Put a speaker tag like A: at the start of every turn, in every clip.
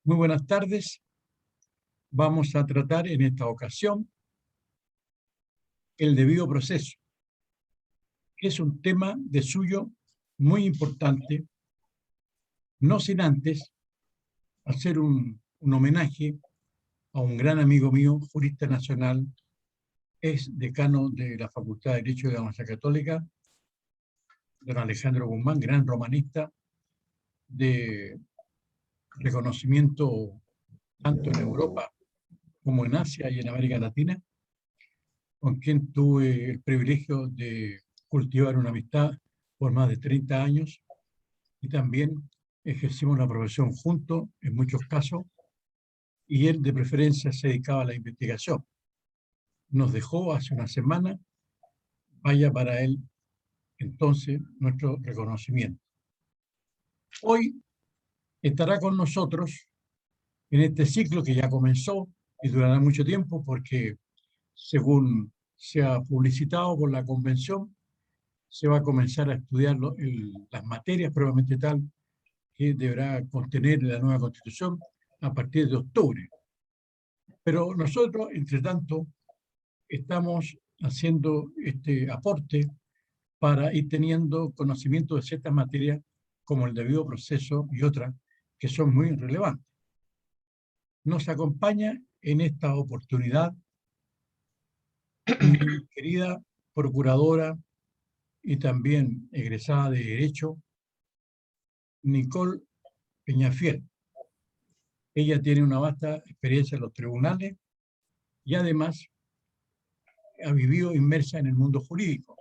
A: Muy buenas tardes. Vamos a tratar en esta ocasión el debido proceso, que es un tema de suyo muy importante, no sin antes hacer un homenaje a un gran amigo mío, jurista nacional, es decano de la Facultad de Derecho de la Universidad Católica, don Alejandro Guzmán, gran romanista de reconocimiento tanto en Europa como en Asia y en América Latina, con quien tuve el privilegio de cultivar una amistad por más de 30 años y también ejercimos la profesión juntos en muchos casos, y él de preferencia se dedicaba a la investigación. Nos dejó hace una semana, vaya para él entonces nuestro reconocimiento. Hoy estará con nosotros en este ciclo que ya comenzó y durará mucho tiempo porque, según se ha publicitado por la convención, se va a comenzar a estudiar las materias probablemente tal que deberá contener la nueva Constitución a partir de octubre. Pero nosotros, entre tanto, estamos haciendo este aporte para ir teniendo conocimiento de ciertas materias como el debido proceso y otras que son muy relevantes. Nos acompaña en esta oportunidad mi querida procuradora y también egresada de Derecho, Nicole Peñafiel. Ella tiene una vasta experiencia en los tribunales y además ha vivido inmersa en el mundo jurídico.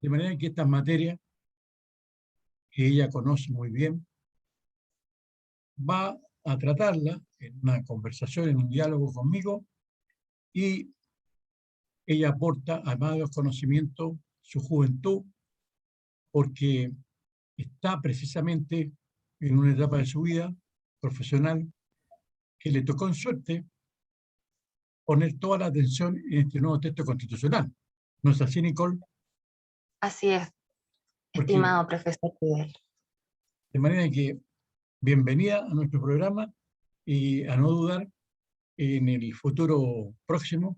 A: De manera que estas materias, que ella conoce muy bien, va a tratarla en una conversación, en un diálogo conmigo, y ella aporta, además de los conocimientos, su juventud, porque está precisamente en una etapa de su vida profesional que le tocó en suerte poner toda la atención en este nuevo texto constitucional. ¿No es así, Nicole?
B: Así es,
A: Porque,
B: estimado profesor Fidel.
A: de manera que, bienvenida a nuestro programa y a no dudar, en el futuro próximo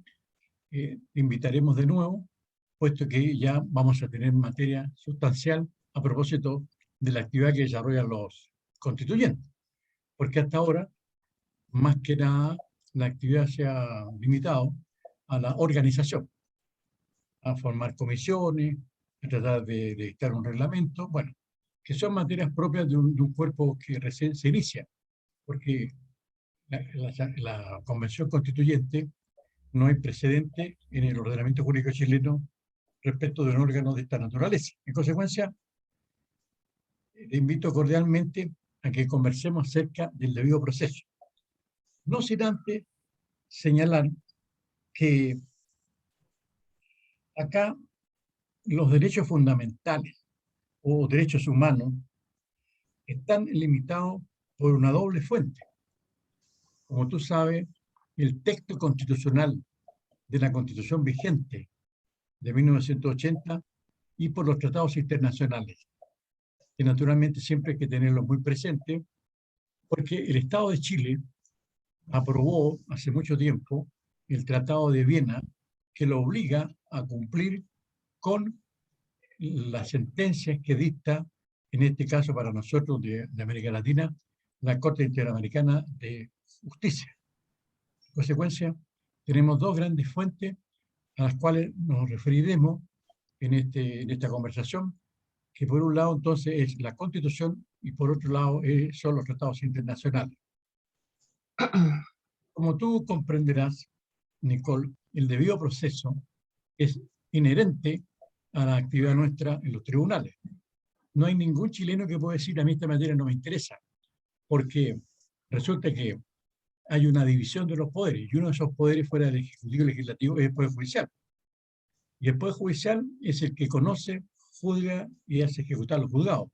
A: te invitaremos de nuevo, puesto que ya vamos a tener materia sustancial a propósito de la actividad que desarrollan los constituyentes. Porque hasta ahora, más que nada, la actividad se ha limitado a la organización, a formar comisiones, a tratar de dictar un reglamento, bueno, que son materias propias de un cuerpo que recién se inicia, porque la Convención Constituyente no hay precedente en el ordenamiento jurídico chileno respecto de un órgano de esta naturaleza. En consecuencia, le invito cordialmente a que conversemos acerca del debido proceso. No sin antes señalar que acá los derechos fundamentales o derechos humanos están limitados por una doble fuente. Como tú sabes, el texto constitucional de la Constitución vigente de 1980 y por los tratados internacionales, que naturalmente siempre hay que tenerlos muy presentes, porque el Estado de Chile aprobó hace mucho tiempo el Tratado de Viena, que lo obliga a cumplir con las sentencias que dicta, en este caso para nosotros de América Latina, la Corte Interamericana de Justicia. En consecuencia, tenemos dos grandes fuentes a las cuales nos referiremos en esta conversación, que por un lado entonces es la Constitución y por otro lado son los tratados internacionales. Como tú comprenderás, Nicole, el debido proceso es inherente a la actividad nuestra en los tribunales. No hay ningún chileno que pueda decir a mí esta materia no me interesa, porque resulta que hay una división de los poderes, y uno de esos poderes fuera del Ejecutivo y Legislativo es el Poder Judicial. Y el Poder Judicial es el que conoce, juzga y hace ejecutar los juzgados.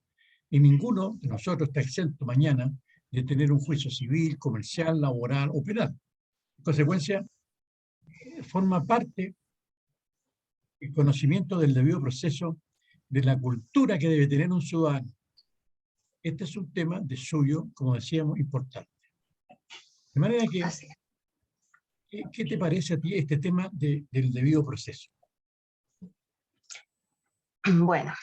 A: Y ninguno de nosotros está exento mañana de tener un juicio civil, comercial, laboral o penal. En consecuencia, forma parte el conocimiento del debido proceso de la cultura que debe tener un ciudadano. Este es un tema de suyo, como decíamos, importante. De manera que,
B: Así es.
A: ¿qué te parece a ti este tema del debido proceso?
B: Bueno,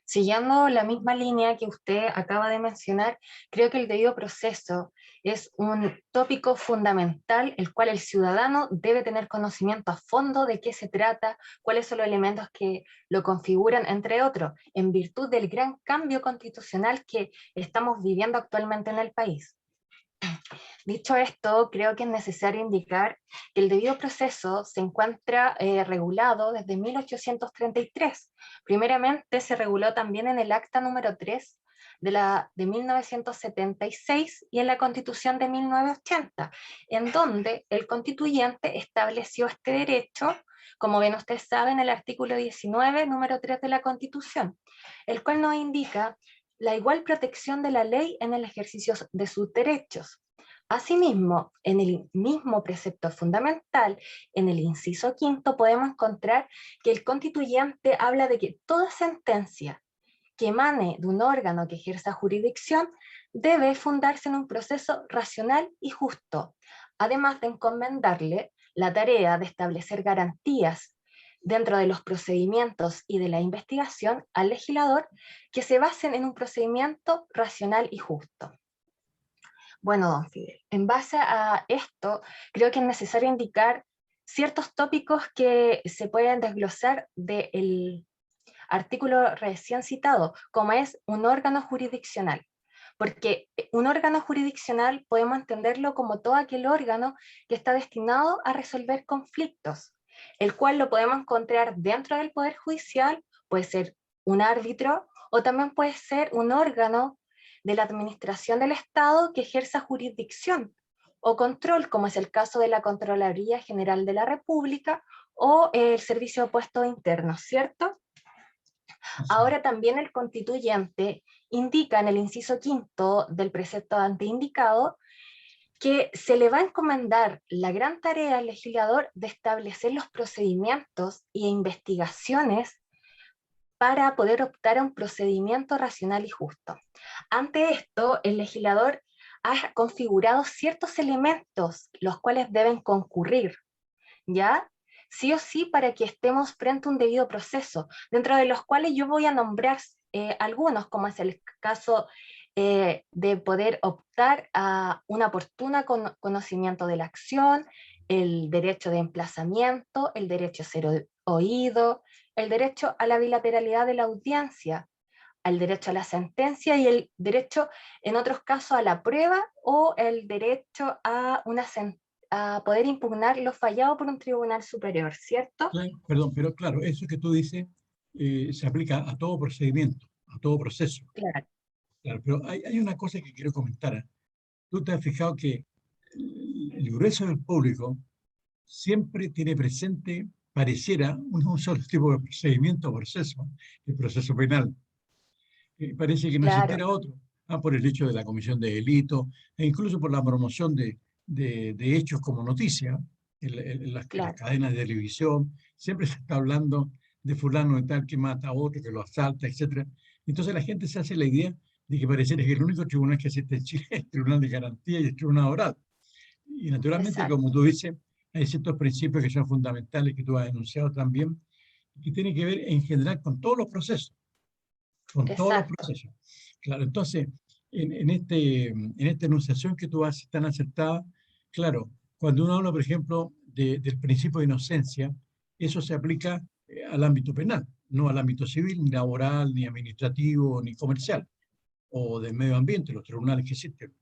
B: siguiendo la misma línea que usted acaba de mencionar, creo que el debido proceso es un tópico fundamental, el cual el ciudadano debe tener conocimiento a fondo de qué se trata, cuáles son los elementos que lo configuran, entre otros, en virtud del gran cambio constitucional que estamos viviendo actualmente en el país. Dicho esto, creo que es necesario indicar que el debido proceso se encuentra regulado desde 1833. Primeramente se reguló también en el acta número 3 de 1976 y en la Constitución de 1980, en donde el constituyente estableció este derecho, como bien ustedes saben, el artículo 19, número 3 de la Constitución, el cual nos indica la igual protección de la ley en el ejercicio de sus derechos. Asimismo, en el mismo precepto fundamental, en el inciso quinto, podemos encontrar que el constituyente habla de que toda sentencia que emane de un órgano que ejerza jurisdicción debe fundarse en un proceso racional y justo, además de encomendarle la tarea de establecer garantías dentro de los procedimientos y de la investigación al legislador que se basen en un procedimiento racional y justo. Bueno, don Fidel, en base a esto, creo que es necesario indicar ciertos tópicos que se pueden desglosar del artículo recién citado, como es un órgano jurisdiccional. Porque un órgano jurisdiccional podemos entenderlo como todo aquel órgano que está destinado a resolver conflictos, el cual lo podemos encontrar dentro del Poder Judicial, puede ser un árbitro o también puede ser un órgano de la administración del Estado que ejerza jurisdicción o control, como es el caso de la Contraloría General de la República o el Servicio de Puestos Internos, ¿cierto? Ahora también el constituyente indica en el inciso quinto del precepto anteindicado que se le va a encomendar la gran tarea al legislador de establecer los procedimientos e investigaciones para poder optar a un procedimiento racional y justo. Ante esto, el legislador ha configurado ciertos elementos, los cuales deben concurrir, ¿ya? Sí o sí para que estemos frente a un debido proceso, dentro de los cuales yo voy a nombrar algunos, como es el caso de poder optar a un oportuno conocimiento de la acción, el derecho de emplazamiento, el derecho a ser oído, el derecho a la bilateralidad de la audiencia, al derecho a la sentencia y el derecho, en otros casos, a la prueba o el derecho a poder impugnar lo fallado por un tribunal superior, ¿cierto?
A: Claro, perdón, pero claro, eso que tú dices se aplica a todo procedimiento, a todo proceso.
B: Claro.
A: Claro, pero hay una cosa que quiero comentar. Tú te has fijado que el grueso del público siempre tiene presente, pareciera, un solo tipo de procedimiento o proceso, el proceso penal. Parece que no
B: Claro,
A: existiera otro, por el hecho de la comisión de delitos, e incluso por la promoción de hechos como noticia en las
B: claro,
A: cadenas de televisión. Siempre se está hablando de fulano de tal que mata a otro, que lo asalta, etc. Entonces la gente se hace la idea de que pareciera que el único tribunal que existe en Chile es el Tribunal de Garantía y el Tribunal Oral. Y naturalmente,
B: exacto,
A: como tú dices, hay ciertos principios que son fundamentales, que tú has denunciado también, que tienen que ver en general con todos los procesos, con todos los
B: exacto,
A: procesos. Claro, entonces, en esta enunciación que tú haces tan acertada, claro, cuando uno habla, por ejemplo, del principio de inocencia, eso se aplica al ámbito penal, no al ámbito civil, ni laboral, ni administrativo, ni comercial, o del medio ambiente, los tribunales que existen.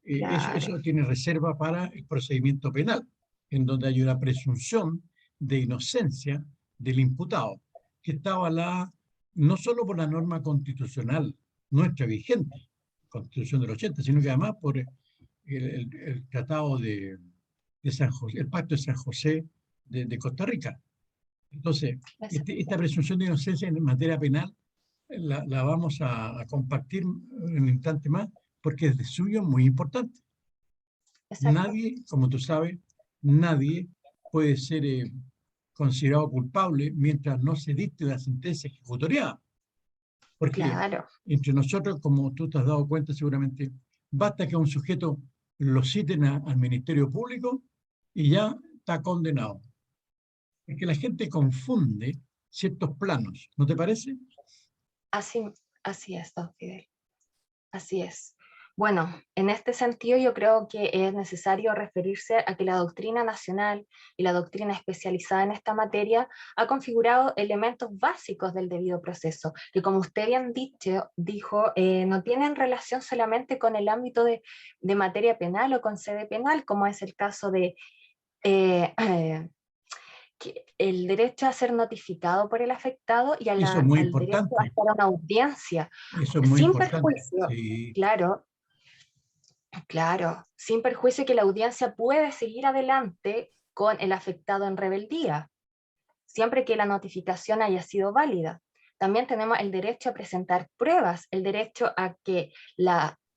B: claro,
A: Eso tiene reserva para el procedimiento penal, en donde hay una presunción de inocencia del imputado, que está avalada no solo por la norma constitucional nuestra vigente, Constitución del 80, sino que además por el Tratado de San José, el Pacto de San José de Costa Rica. Entonces, esta
B: exacto,
A: presunción de inocencia en materia penal la vamos a compartir en un instante más, porque es de suyo muy importante.
B: exacto,
A: Nadie, como tú sabes, nadie puede ser considerado culpable mientras no se dicte la sentencia ejecutoriada. Porque
B: claro,
A: entre nosotros, como tú te has dado cuenta seguramente, basta que un sujeto lo citen al Ministerio Público y ya está condenado. Es que la gente confunde ciertos planos, ¿no te parece?
B: Así, así es, don Fidel. Así es. Bueno, en este sentido yo creo que es necesario referirse a que la doctrina nacional y la doctrina especializada en esta materia ha configurado elementos básicos del debido proceso, que como usted bien dijo, no tienen relación solamente con el ámbito de materia penal o con sede penal, como es el caso de eh, el derecho a ser notificado por el afectado y
A: Eso es muy
B: al derecho a
A: importante.
B: estar a una audiencia,
A: Eso es muy
B: sin
A: importante.
B: perjuicio,
A: Sí,
B: claro. Claro, sin perjuicio que la audiencia puede seguir adelante con el afectado en rebeldía, siempre que la notificación haya sido válida. También tenemos el derecho a presentar pruebas, el derecho a que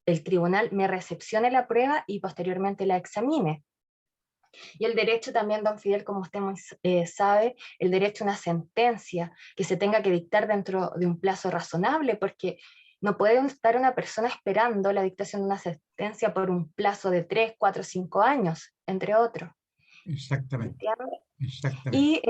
B: el tribunal me recepcione la prueba y posteriormente la examine. Y el derecho también, don Fidel, como usted sabe, el derecho a una sentencia que se tenga que dictar dentro de un plazo razonable, porque no puede estar una persona esperando la dictación de una sentencia por un plazo de 3, 4, 5 años, entre otros.
A: exactamente,
B: ¿Entiende?
A: exactamente.
B: Y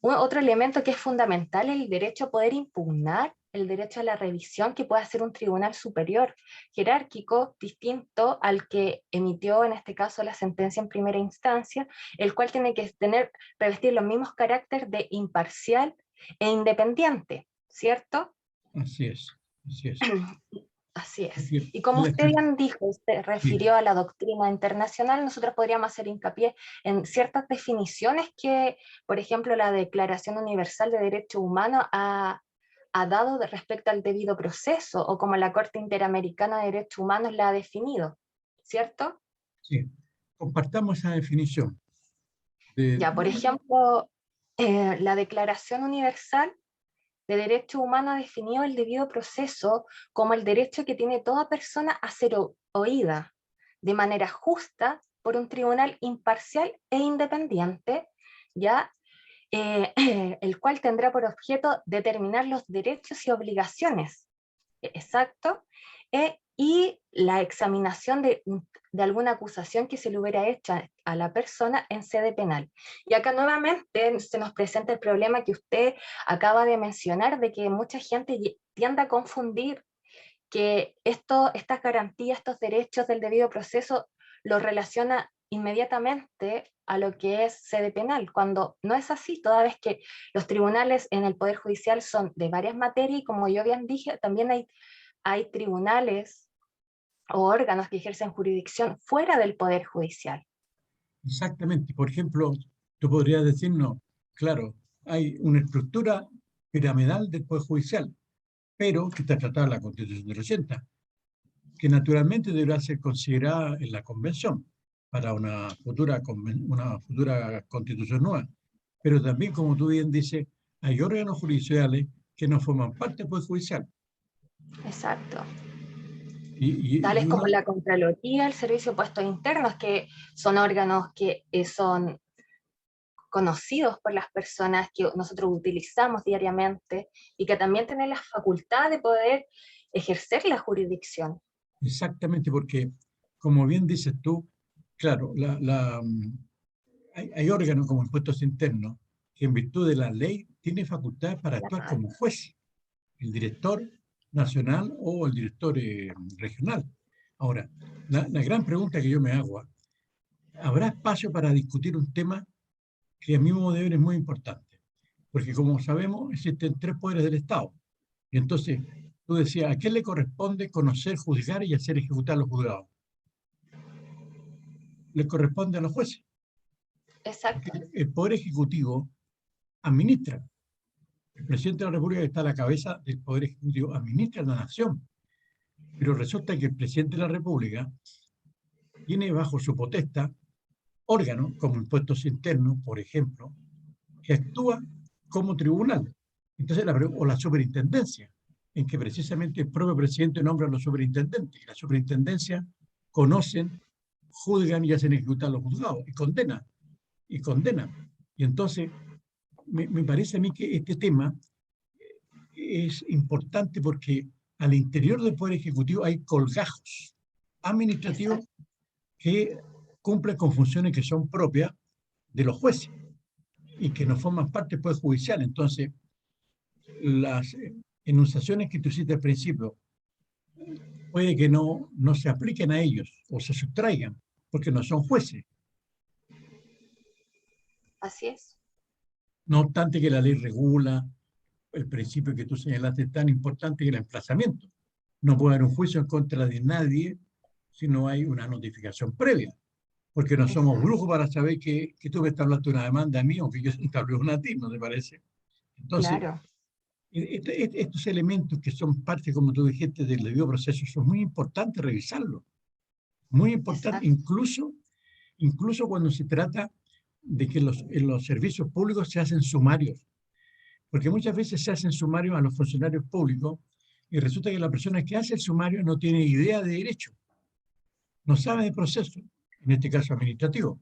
B: otro elemento que es fundamental es el derecho a poder impugnar, el derecho a la revisión que puede hacer un tribunal superior, jerárquico, distinto al que emitió en este caso la sentencia en primera instancia, el cual tiene que revestir los mismos caracteres de imparcial e independiente, ¿cierto?
A: Así es, así es.
B: Así es.
A: Porque
B: Y como usted bien dijo, usted
A: sí,
B: refirió a la doctrina internacional, nosotros podríamos hacer hincapié en ciertas definiciones que, por ejemplo, la Declaración Universal de Derechos Humanos ha dado respecto al debido proceso, o como la Corte Interamericana de Derechos Humanos la ha definido, ¿cierto?
A: sí. Compartamos esa definición de,
B: Ya, por ejemplo, la Declaración Universal de Derechos Humanos ha definido el debido proceso como el derecho que tiene toda persona a ser oída de manera justa por un tribunal imparcial e independiente, ¿ya? El cual tendrá por objeto determinar los derechos y obligaciones, exacto, y la examinación de alguna acusación que se le hubiera hecho a la persona en sede penal. Y acá nuevamente se nos presenta el problema que usted acaba de mencionar, de que mucha gente tiende a confundir que estas garantías, estos derechos del debido proceso, los relaciona inmediatamente a lo que es sede penal, cuando no es así, toda vez que los tribunales en el Poder Judicial son de varias materias y como yo bien dije, también hay tribunales o órganos que ejercen jurisdicción fuera del Poder Judicial.
A: exactamente. Por ejemplo, tú podrías decirnos, claro, hay una estructura piramidal del Poder Judicial, pero que está tratada en la Constitución del 80, que naturalmente deberá ser considerada en la Convención para una futura Constitución nueva. Pero también, como tú bien dices, hay órganos judiciales que no forman parte del Poder Judicial.
B: Exacto.
A: Y
B: Tales como
A: uno,
B: la Contraloría, el Servicio de Puestos Internos, que son órganos que son conocidos por las personas que nosotros utilizamos diariamente y que también tienen la facultad de poder ejercer la jurisdicción.
A: exactamente, porque, como bien dices tú, claro, hay órganos como impuestos internos que en virtud de la ley tienen facultad para actuar
B: Claro.
A: como juez, el director nacional o el director regional. Ahora, la gran pregunta que yo me hago, ¿habrá espacio para discutir un tema que a mi modo de ver es muy importante? Porque como sabemos, existen tres poderes del Estado. Y entonces, tú decías, ¿a quién le corresponde conocer, juzgar y hacer ejecutar los juzgados? Le corresponde a los jueces.
B: Exacto.
A: Porque el Poder Ejecutivo administra. El presidente de la República, que está a la cabeza del Poder Ejecutivo, administra la nación. Pero resulta que el presidente de la República tiene bajo su potestad órganos como impuestos internos, por ejemplo, que actúa como tribunal. Entonces, o la superintendencia, en que precisamente el propio presidente nombra a los superintendentes. Y la superintendencia conocen, juzgan y hacen ejecutar los juzgados y condenan. Y condenan. Y entonces, me parece a mí que este tema es importante porque al interior del Poder Ejecutivo hay colgajos administrativos
B: Exacto.
A: que cumplen con funciones que son propias de los jueces y que no forman parte del Poder Judicial. Entonces, las enunciaciones que tú hiciste al principio puede que no se apliquen a ellos o se sustraigan porque no son jueces.
B: Así es.
A: No obstante que la ley regula el principio que tú señalaste tan importante que el emplazamiento. No puede haber un juicio en contra de nadie si no hay una notificación previa, porque no somos
B: Exacto.
A: brujos para saber que tú me estás hablando de una demanda a mí o que yo te hablo una a ti, ¿no te parece? Entonces,
B: Claro.
A: estos elementos que son parte, como tú dijiste, del debido proceso, son muy importantes revisarlos, muy importante,
B: Exacto.
A: incluso cuando se trata de que en los servicios públicos se hacen sumarios, porque muchas veces se hacen sumarios a los funcionarios públicos y resulta que la persona que hace el sumario no tiene idea de derecho, no sabe de proceso, en este caso administrativo,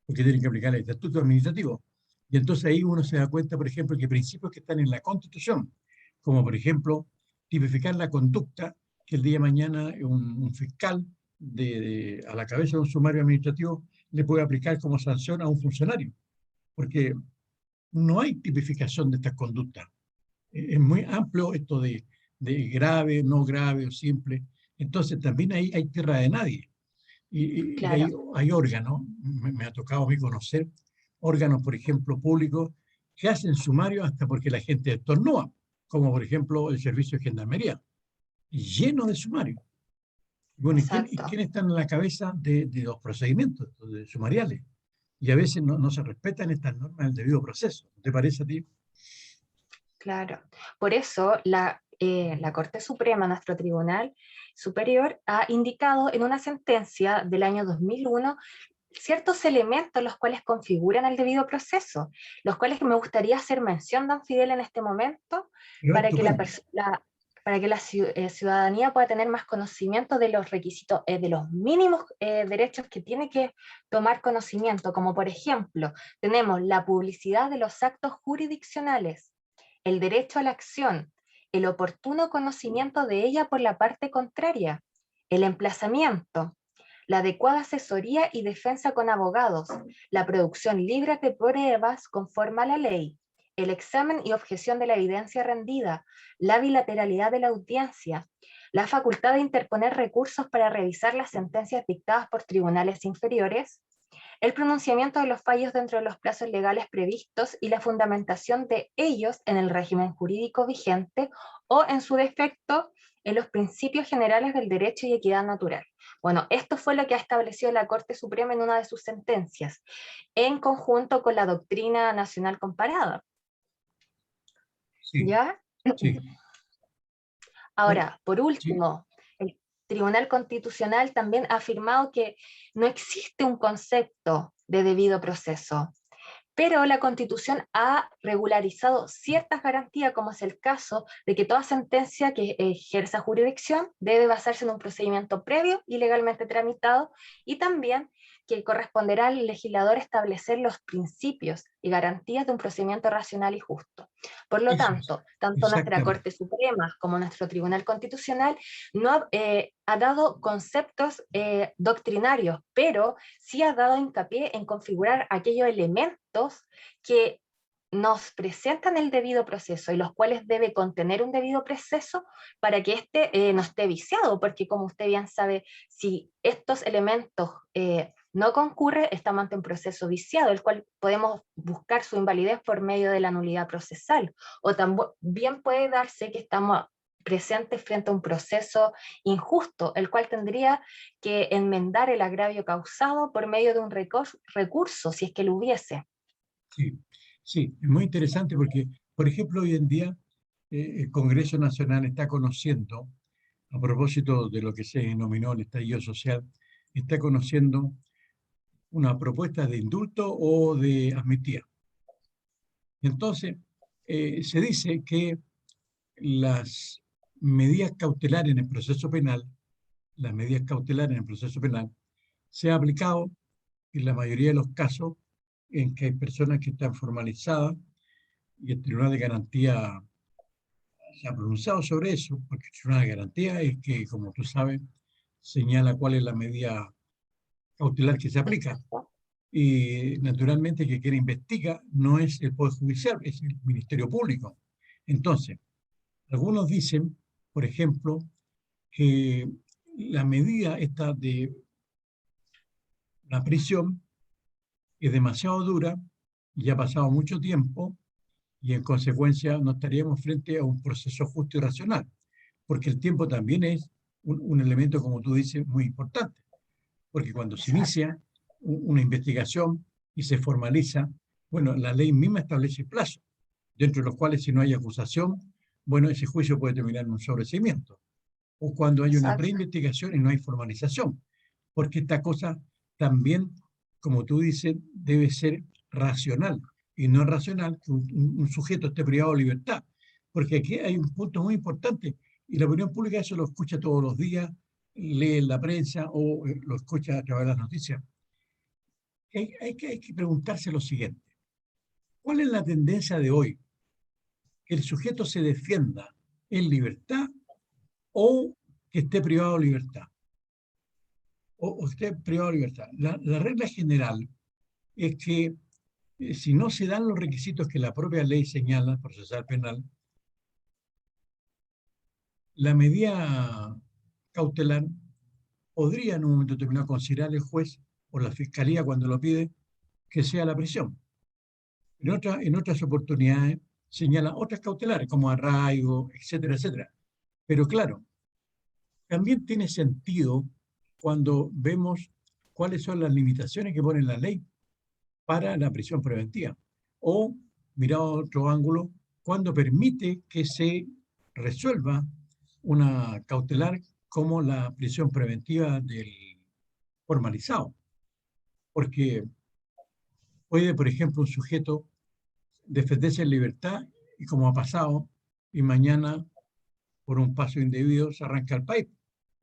A: porque tiene que aplicar el estatuto administrativo. Y entonces ahí uno se da cuenta, por ejemplo, que principios que están en la Constitución, como por ejemplo tipificar la conducta que el día de mañana un fiscal a la cabeza de un sumario administrativo le puede aplicar como sanción a un funcionario, porque no hay tipificación de estas conductas. Es muy amplio esto de grave, no grave o simple. Entonces también hay tierra de nadie. Y
B: Claro.
A: hay órganos, me ha tocado a mí conocer órganos, por ejemplo, públicos, que hacen sumarios hasta porque la gente estornuda, como por ejemplo el servicio de gendarmería, lleno de sumarios. Bueno, ¿y
B: Exacto.
A: quién está en la cabeza de los procedimientos de sumariales? Y a veces no se respetan estas normas del debido proceso. ¿Te parece a ti?
B: Claro. Por eso la Corte Suprema, nuestro Tribunal Superior, ha indicado en una sentencia del año 2001 ciertos elementos los cuales configuran el debido proceso, los cuales me gustaría hacer mención, don Fidel, en este momento,
A: Pero
B: para que
A: estupendo.
B: para que la ciudadanía pueda tener más conocimiento de los requisitos, de los mínimos derechos que tiene que tomar conocimiento, como por ejemplo, tenemos la publicidad de los actos jurisdiccionales, el derecho a la acción, el oportuno conocimiento de ella por la parte contraria, el emplazamiento, la adecuada asesoría y defensa con abogados, la producción libre de pruebas conforme a la ley, el examen y objeción de la evidencia rendida, la bilateralidad de la audiencia, la facultad de interponer recursos para revisar las sentencias dictadas por tribunales inferiores, el pronunciamiento de los fallos dentro de los plazos legales previstos y la fundamentación de ellos en el régimen jurídico vigente o, en su defecto, en los principios generales del derecho y equidad natural. Bueno, esto fue lo que ha establecido la Corte Suprema en una de sus sentencias, en conjunto con la doctrina nacional comparada.
A: Sí,
B: ¿Ya?
A: sí. Bueno,
B: Ahora, por
A: sí,
B: último, el Tribunal Constitucional también ha afirmado que no existe un concepto de debido proceso, pero la Constitución ha regularizado ciertas garantías, como es el caso de que toda sentencia que ejerza jurisdicción debe basarse en un procedimiento previo y legalmente tramitado, y también que corresponderá al legislador establecer los principios y garantías de un procedimiento racional y justo. Por lo
A: eso es.
B: tanto, tanto nuestra
A: Exactamente.
B: Corte Suprema como nuestro Tribunal Constitucional no ha dado conceptos doctrinarios, pero sí ha dado hincapié en configurar aquellos elementos que nos presentan el debido proceso y los cuales debe contener un debido proceso para que éste no esté viciado, porque como usted bien sabe, si estos elementos no concurren, estamos ante un proceso viciado, el cual podemos buscar su invalidez por medio de la nulidad procesal, o también puede darse que estamos presentes frente a un proceso injusto, el cual tendría que enmendar el agravio causado por medio de un recurso, si es que lo hubiese.
A: Sí, sí, es muy interesante porque, por ejemplo, hoy en día el Congreso Nacional está conociendo, a propósito de lo que se denominó el estallido social, está conociendo una propuesta de indulto o de amnistía. Entonces, se dice que las medidas cautelares en el proceso penal, las medidas cautelares en el proceso penal, se ha aplicado en la mayoría de los casos en que hay personas que están formalizadas y el Tribunal de Garantía se ha pronunciado sobre eso, porque el Tribunal de Garantía es que, como tú sabes, señala cuál es la medida cautelar que se aplica. Y naturalmente que quien investiga no es el Poder Judicial, es el Ministerio Público. Entonces, algunos dicen, por ejemplo, que la medida esta de la prisión es demasiado dura y ha pasado mucho tiempo y en consecuencia no estaríamos frente a un proceso justo y racional, porque el tiempo también es un elemento, como tú dices, muy importante, porque cuando se
B: Exacto.
A: inicia una investigación y se formaliza, bueno, la ley misma establece plazos, dentro de los cuales si no hay acusación, bueno, ese juicio puede terminar en un sobreseimiento, o cuando hay una
B: Exacto.
A: preinvestigación y no hay formalización, porque esta cosa también, como tú dices, debe ser racional, y no es racional que un sujeto esté privado de libertad, porque aquí hay un punto muy importante, y la opinión pública eso lo escucha todos los días, lee en la prensa o lo escucha a través de las noticias. Hay que preguntarse lo siguiente, ¿cuál es la tendencia de hoy? ¿Que el sujeto se defienda en libertad o que esté privado de libertad? O esté privado de libertad. La regla general es que si no se dan los requisitos que la propia ley señala, procesal penal, la medida cautelar podría en un momento determinado considerar el juez o la fiscalía cuando lo pide que sea la prisión. En otras oportunidades señala otras cautelares como arraigo, etcétera, etcétera. Pero claro, también tiene sentido cuando vemos cuáles son las limitaciones que pone la ley para la prisión preventiva. O, mirado a otro ángulo, cuando permite que se resuelva una cautelar como la prisión preventiva del formalizado. Porque puede, por ejemplo, un sujeto defenderse en libertad y como ha pasado, y mañana por un paso indebido se arranca el país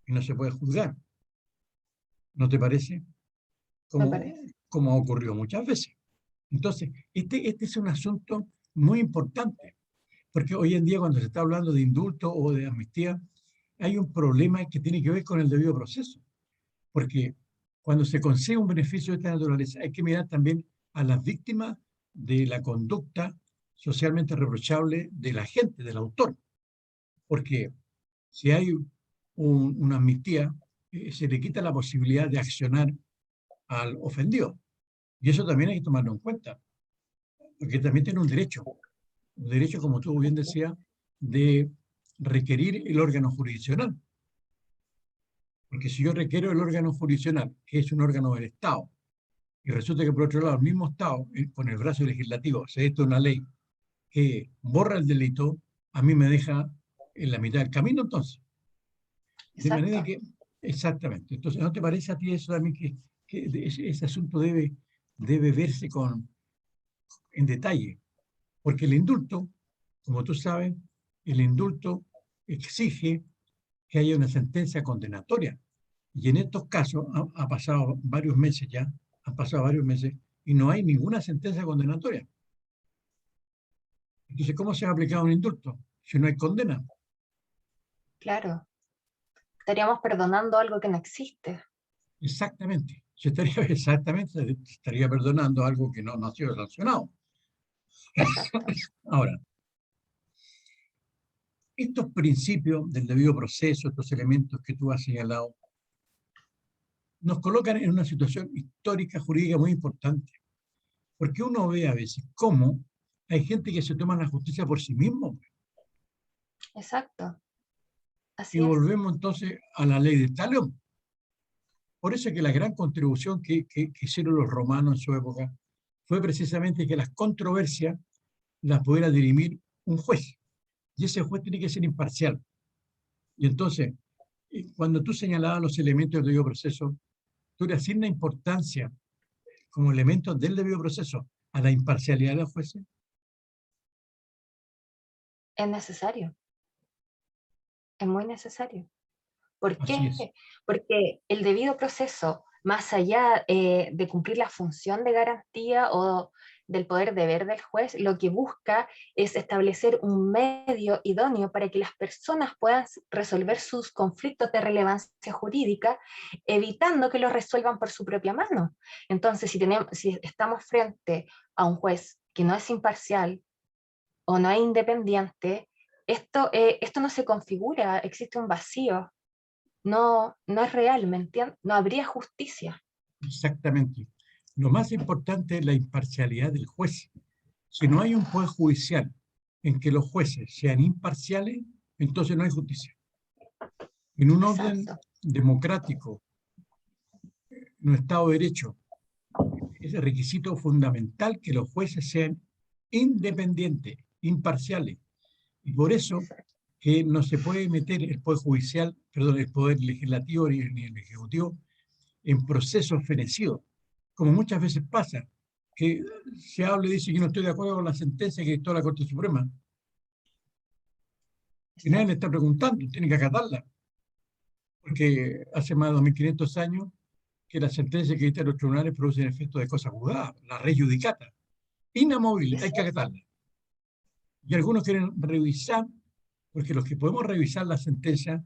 A: y no se puede juzgar. ¿No te parece?
B: Me
A: Como,
B: parece.
A: como ha ocurrido muchas veces. Entonces, este es un asunto muy importante, porque hoy en día cuando se está hablando de indulto o de amnistía, hay un problema que tiene que ver con el debido proceso, porque cuando se concede un beneficio de esta naturaleza, hay que mirar también a las víctimas de la conducta socialmente reprochable del agente, del autor, porque si hay una amnistía, se le quita la posibilidad de accionar al ofendido. Y eso también hay que tomarlo en cuenta, porque también tiene un derecho, como tú bien decías, de requerir el órgano jurisdiccional. Porque si yo requiero el órgano jurisdiccional, que es un órgano del Estado, y resulta que por otro lado el mismo Estado, con el brazo legislativo, se dicta una ley que borra el delito, a mí me deja en la mitad del camino entonces. De manera
B: Exacto.
A: que, exactamente. Entonces, ¿no te parece a ti eso también que ese asunto debe verse en detalle? Porque el indulto, como tú sabes, el indulto exige que haya una sentencia condenatoria. Y en estos casos ha pasado varios meses ya, han pasado varios meses, y no hay ninguna sentencia condenatoria. Entonces, ¿cómo se va a aplicar un indulto si no hay condena?
B: Claro. Estaríamos perdonando algo que no existe.
A: Exactamente. Se estaría perdonando algo que no ha sido sancionado.
B: Exacto.
A: Ahora, estos principios del debido proceso, estos elementos que tú has señalado, nos colocan en una situación histórica, jurídica muy importante, porque uno ve a veces cómo hay gente que se toma la justicia por sí mismo,
B: Exacto.
A: y
B: Así es.
A: volvemos entonces a la ley de Talión. Por eso es que la gran contribución que hicieron los romanos en su época fue precisamente que las controversias las pudiera dirimir un juez, y ese juez tiene que ser imparcial. Y entonces, cuando tú señalabas los elementos del debido proceso, tú le asignas importancia como elementos del debido proceso a la imparcialidad de los jueces.
B: Es necesario. Es muy necesario. ¿Por
A: Así
B: qué?
A: es.
B: Porque el debido proceso, más allá de cumplir la función de garantía o del poder deber del juez, lo que busca es establecer un medio idóneo para que las personas puedan resolver sus conflictos de relevancia jurídica, evitando que los resuelvan por su propia mano. Entonces, si estamos frente a un juez que no es imparcial o no es independiente, esto no se configura, existe un vacío, no es real, ¿me entiendes? No habría justicia.
A: Exactamente. Lo más importante es la imparcialidad del juez. Si no hay un poder judicial en que los jueces sean imparciales, entonces no hay justicia. En un orden
B: Exacto.
A: democrático, en un Estado de Derecho, es el requisito fundamental que los jueces sean independientes, imparciales. Y por eso que no se puede meter el poder judicial, perdón, el poder legislativo ni el ejecutivo en procesos fenecidos, como muchas veces pasa, que se habla y dice que no estoy de acuerdo con la sentencia que dictó la Corte Suprema. Y nadie le está preguntando, tiene que acatarla. Porque hace más de 2500 años que las sentencias que dictan los tribunales producen efectos de cosa juzgada, la res judicata, inamovible, hay que acatarla. Y algunos quieren revisar, porque los que podemos revisar la sentencia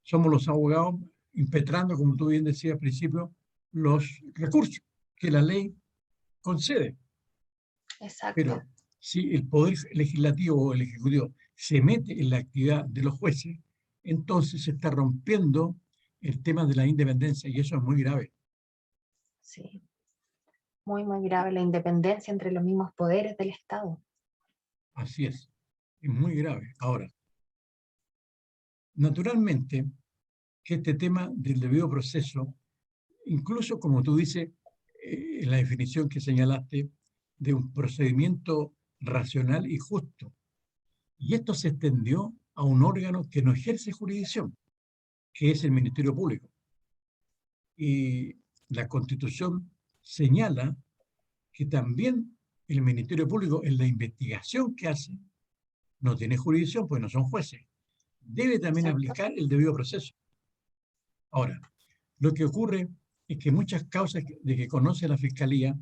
A: somos los abogados, impetrando, como tú bien decías al principio, los recursos que la ley concede.
B: Exacto.
A: Pero si el poder legislativo o el ejecutivo se mete en la actividad de los jueces, entonces se está rompiendo el tema de la independencia y eso es muy grave.
B: Sí, muy, muy grave la independencia entre los mismos poderes del Estado.
A: Así es muy grave. Ahora, naturalmente que este tema del debido proceso, incluso como tú dices, en la definición que señalaste, de un procedimiento racional y justo, y esto se extendió a un órgano que no ejerce jurisdicción, que es el Ministerio Público. Y la Constitución señala que también el Ministerio Público, en la investigación que hace, no tiene jurisdicción, pues no son jueces. Debe también
B: Exacto.
A: aplicar el debido proceso. Ahora, lo que ocurre es que muchas causas de que conoce la Fiscalía,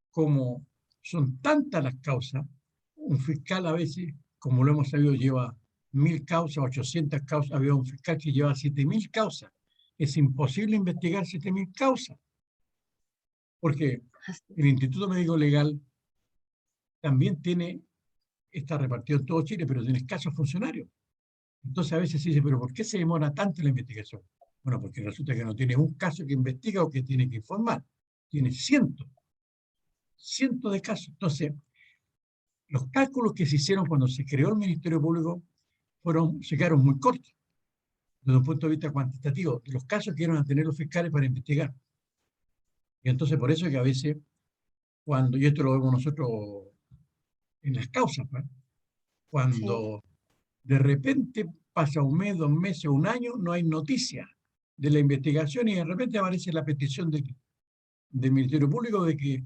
A: como son tantas las causas, un fiscal a veces, como lo hemos sabido, lleva 1000 causas, 800 causas, había un fiscal que lleva 7000 causas. Es imposible investigar 7000 causas, porque el Instituto Médico Legal también está repartido en todo Chile, pero tiene escasos funcionarios. Entonces a veces se dice, pero ¿por qué se demora tanto la investigación? Bueno, porque resulta que no tiene un caso que investiga o que tiene que informar. Tiene cientos de casos. Entonces, los cálculos que se hicieron cuando se creó el Ministerio Público se quedaron muy cortos desde un punto de vista cuantitativo, de los casos que iban a tener los fiscales para investigar. Y entonces por eso es que a veces, y esto lo vemos nosotros en las causas, ¿no? Cuando de repente pasa un mes, 2 meses, un año, no hay noticia de la investigación y de repente aparece la petición del Ministerio Público de que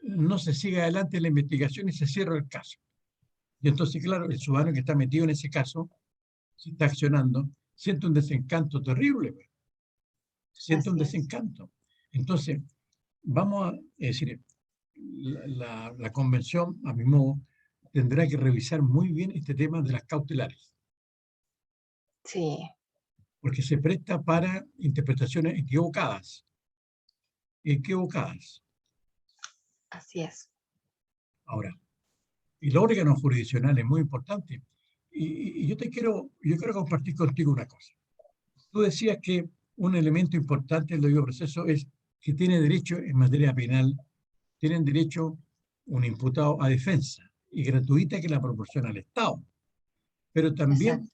A: no se siga adelante la investigación y se cierra el caso. Y entonces, claro, el ciudadano que está metido en ese caso, se está accionando, siente un desencanto terrible, siente un desencanto. Entonces, vamos a decir, la convención, a mi modo, tendrá que revisar muy bien este tema de las cautelares.
B: Sí.
A: Porque se presta para interpretaciones equivocadas. Equivocadas.
B: Así es.
A: Ahora, el órgano jurisdiccional es muy importante. Y yo quiero compartir contigo una cosa. Tú decías que un elemento importante del debido proceso es que tiene derecho en materia penal, tienen derecho un imputado a defensa y gratuita que la proporciona el Estado. Pero también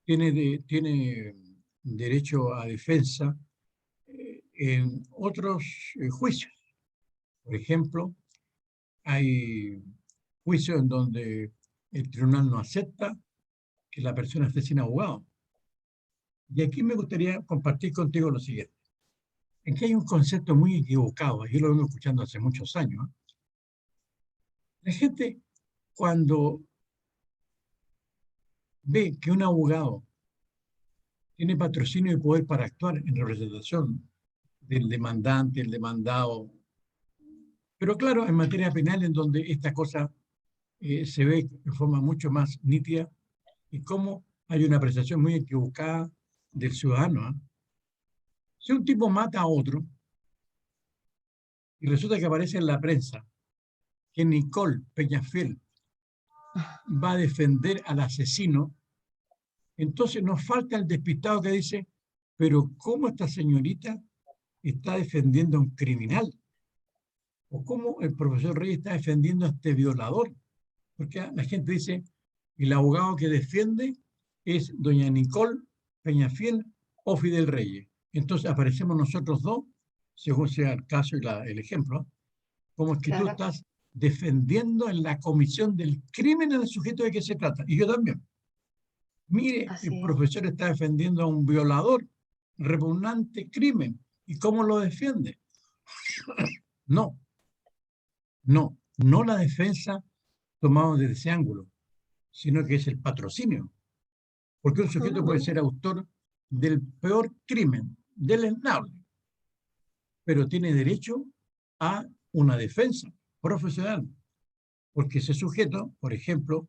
A: tiene derecho a defensa en otros juicios. Por ejemplo, hay juicios en donde el tribunal no acepta que la persona esté sin abogado. Y aquí me gustaría compartir contigo lo siguiente. En que hay un concepto muy equivocado, yo lo vengo escuchando hace muchos años. La gente, cuando ve que un abogado tiene patrocinio y poder para actuar en representación del demandante, el demandado, Pero claro, en materia penal, en donde esta cosa se ve de forma mucho más nítida, y cómo hay una apreciación muy equivocada del ciudadano. ¿Ah? Si un tipo mata a otro, y resulta que aparece en la prensa que Nicole Peñafiel va a defender al asesino, entonces nos falta el despistado que dice, pero ¿cómo esta señorita está defendiendo a un criminal? ¿O cómo el profesor Reyes está defendiendo a este violador? Porque la gente dice, el abogado que defiende es doña Nicole Peñafiel o Fidel Reyes. Entonces aparecemos nosotros dos, según sea el caso y el ejemplo, como es que tú
B: Claro,
A: estás defendiendo en la comisión del crimen al sujeto de que se trata. Y yo también. Mire, el
B: así es.
A: profesor está defendiendo a un violador, repugnante crimen. ¿Y cómo lo defiende? No, no la defensa tomada desde ese ángulo, sino que es el patrocinio. Porque un sujeto puede ser autor del peor crimen, deleznable, pero tiene derecho a una defensa profesional. Porque ese sujeto, por ejemplo,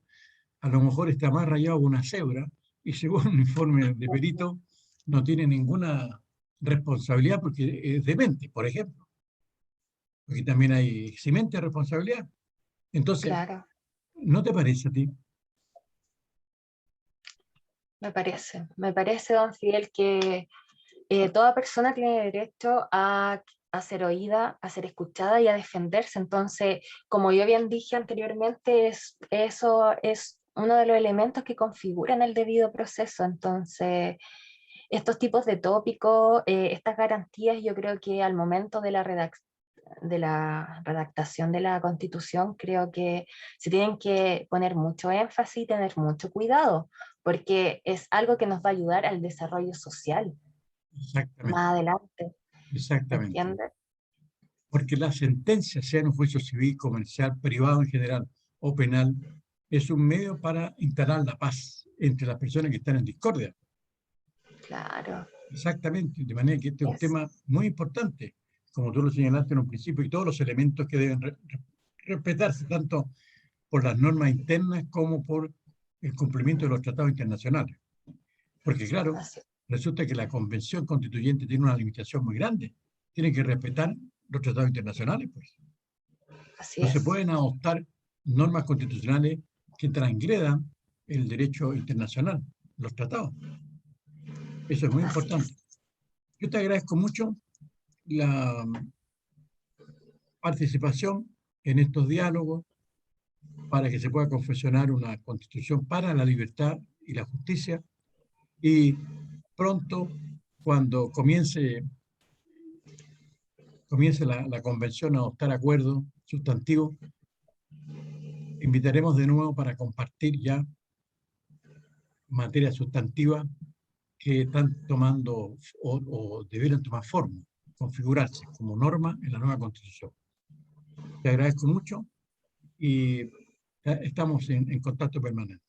A: a lo mejor está más rayado que una cebra y según un informe de perito no tiene ninguna responsabilidad porque es demente, por ejemplo. Porque también hay eximente de responsabilidad. Entonces,
B: Claro,
A: ¿no te parece a ti?
B: me parece, don Fidel, que toda persona tiene derecho a ser oída, a ser escuchada y a defenderse. Entonces, como yo bien dije anteriormente, eso es uno de los elementos que configuran el debido proceso. Entonces, estos tipos de tópicos, estas garantías, yo creo que al momento de de la redactación de la Constitución, creo que se tienen que poner mucho énfasis y tener mucho cuidado, porque es algo que nos va a ayudar al desarrollo social
A: Exactamente,
B: más adelante, ¿me
A: exactamente.
B: entiendes?
A: Porque la sentencia, sea en un juicio civil, comercial, privado en general o penal, es un medio para instalar la paz entre las personas que están en discordia.
B: Claro,
A: Exactamente, de manera que este es un
B: es,
A: tema muy importante, como tú lo señalaste en un principio, y todos los elementos que deben respetarse tanto por las normas internas como por el cumplimiento de los tratados internacionales. Porque claro,
B: así,
A: resulta que la Convención Constituyente tiene una limitación muy grande. Tiene que respetar los tratados internacionales, pues.
B: así
A: No se
B: es,
A: pueden adoptar normas constitucionales que transgredan el derecho internacional, los tratados. Eso es muy
B: así
A: importante.
B: es.
A: Yo te agradezco mucho la participación en estos diálogos para que se pueda confeccionar una constitución para la libertad y la justicia y pronto, cuando comience la convención a adoptar acuerdos sustantivos, invitaremos de nuevo para compartir ya materia sustantiva que están tomando o debieran tomar forma, configurarse como norma en la nueva constitución. Te agradezco mucho y estamos en contacto permanente.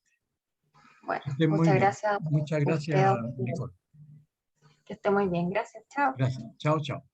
B: Bueno,
A: Que estén muy
B: muchas
A: bien.
B: gracias a
A: Muchas gracias,
B: usted, don Fidel.
A: Nicole.
B: Que esté muy bien, gracias, chao.
A: Gracias. Chao, chao.